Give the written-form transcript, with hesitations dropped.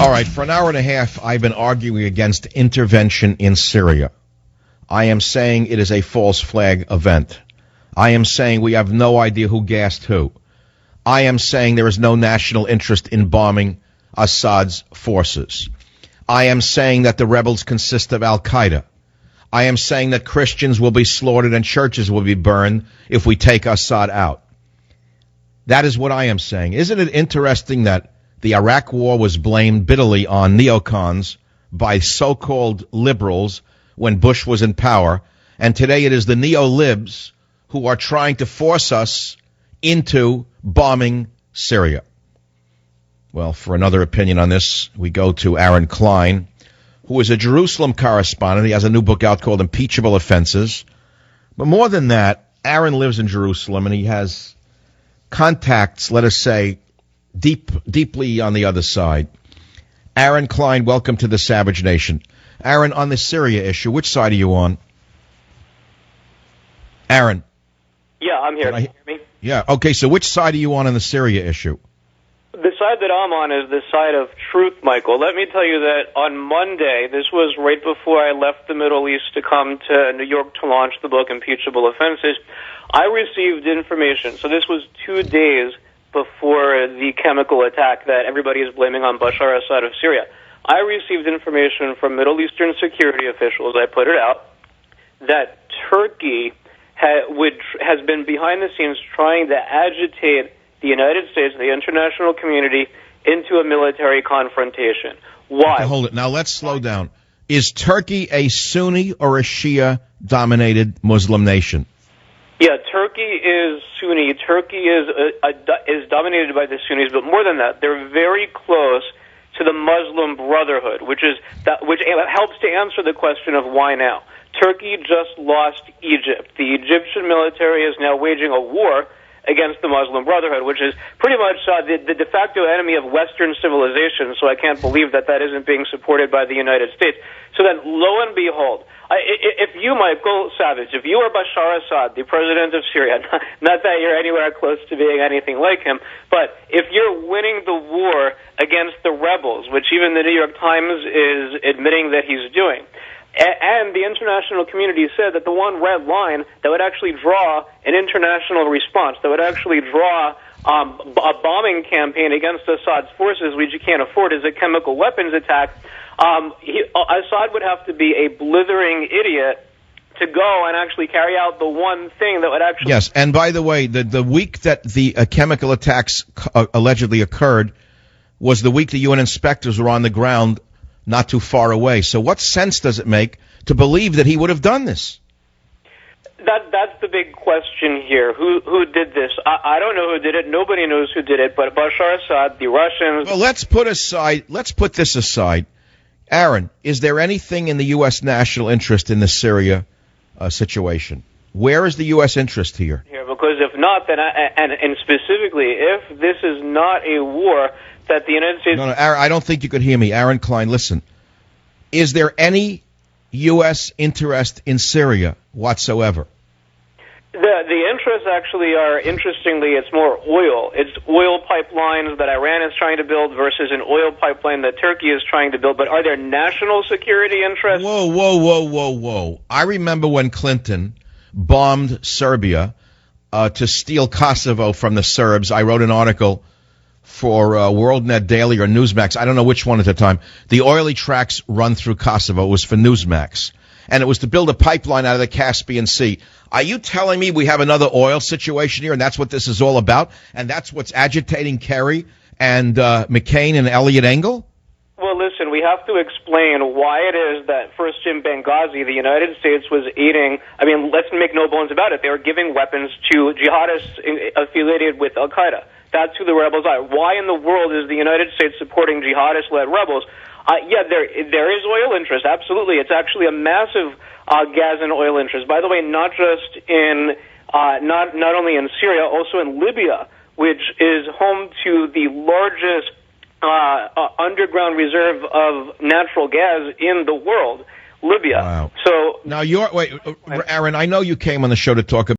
All right, for an hour and a half, I've been arguing against intervention in Syria. I am saying it is a false flag event. I am saying we have no idea who gassed who. I am saying there is no national interest in bombing Assad's forces. I am saying that the rebels consist of Al-Qaeda. I am saying that Christians will be slaughtered and churches will be burned if we take Assad out. That is what I am saying. Isn't it interesting that the Iraq war was blamed bitterly on neocons by so-called liberals when Bush was in power, and today it is the neo-libs who are trying to force us into bombing Syria? Well, for another opinion on this, we go to Aaron Kline, who is a Jerusalem correspondent. He has a new book out called Impeachable Offenses. But more than that, Aaron lives in Jerusalem, and he has contacts, let us say, deeply on the other side. Aaron Kline, welcome to the Savage Nation. Aaron, on the Syria issue, which side are you on? Aaron. Yeah, I'm here. Can you hear me? Yeah, okay, so which side are you on the Syria issue? The side that I'm on is the side of truth, Michael. Let me tell you that on Monday, this was right before I left the Middle East to come to New York to launch the book Impeachable Offenses, I received information. So this was 2 days before the chemical attack that everybody is blaming on Bashar Assad of Syria. I received information from Middle Eastern security officials, I put it out, that Turkey has been behind the scenes trying to agitate the United States, the international community, into a military confrontation. Why? Okay, hold it. Now let's slow down. Is Turkey a Sunni or a Shia-dominated Muslim nation? Yeah, Turkey is Sunni. Turkey is dominated by the Sunnis, but more than that, they're very close to the Muslim Brotherhood, which helps to answer the question of why now. Turkey just lost Egypt. The Egyptian military is now waging a war against the Muslim Brotherhood, which is pretty much the de facto enemy of Western civilization, so I can't believe that isn't being supported by the United States. So then, lo and behold, if you, Michael Savage, if you are Bashar Assad, the president of Syria, not that you're anywhere close to being anything like him, but if you're winning the war against the rebels, which even the New York Times is admitting that he's doing, and the international community said that the one red line that would actually draw an international response, that would actually draw a bombing campaign against Assad's forces, which you can't afford, is a chemical weapons attack, Assad would have to be a blithering idiot to go and actually carry out the one thing that would actually... Yes, and by the way, the week that the chemical attacks allegedly occurred was the week the UN inspectors were on the ground not too far away. So what sense does it make to believe that he would have done this? That's the big question here. Who did this? I don't know who did it. Nobody knows who did it, but Bashar Assad, the Russians... Well, let's put this aside. Aaron, is there anything in the U.S. national interest in the Syria situation? Where is the U.S. interest here? Because if not, then and specifically, if this is not a war that the United States... No, Aaron, I don't think you could hear me. Aaron Kline, listen. Is there any U.S. interest in Syria whatsoever? The interests actually are, interestingly, it's more oil. It's oil pipelines that Iran is trying to build versus an oil pipeline that Turkey is trying to build. But are there national security interests? Whoa. I remember when Clinton bombed Serbia to steal Kosovo from the Serbs. I wrote an article for WorldNet Daily or Newsmax. I don't know which one at the time. The oily tracks run through Kosovo. It was for Newsmax. And it was to build a pipeline out of the Caspian Sea. Are you telling me we have another oil situation here, and that's what this is all about? And that's what's agitating Kerry and McCain and Elliot Engel? Well, listen, we have to explain why it is that first in Benghazi, the United States was aiding, let's make no bones about it, they were giving weapons to jihadists affiliated with Al-Qaeda. That's who the rebels are. Why in the world is the United States supporting jihadist-led rebels? There is oil interest, absolutely. It's actually a massive gas and oil interest. By the way, not just in, not only in Syria, also in Libya, which is home to the largest underground reserve of natural gas in the world, Libya. Wow. So now Aaron, I know you came on the show to talk about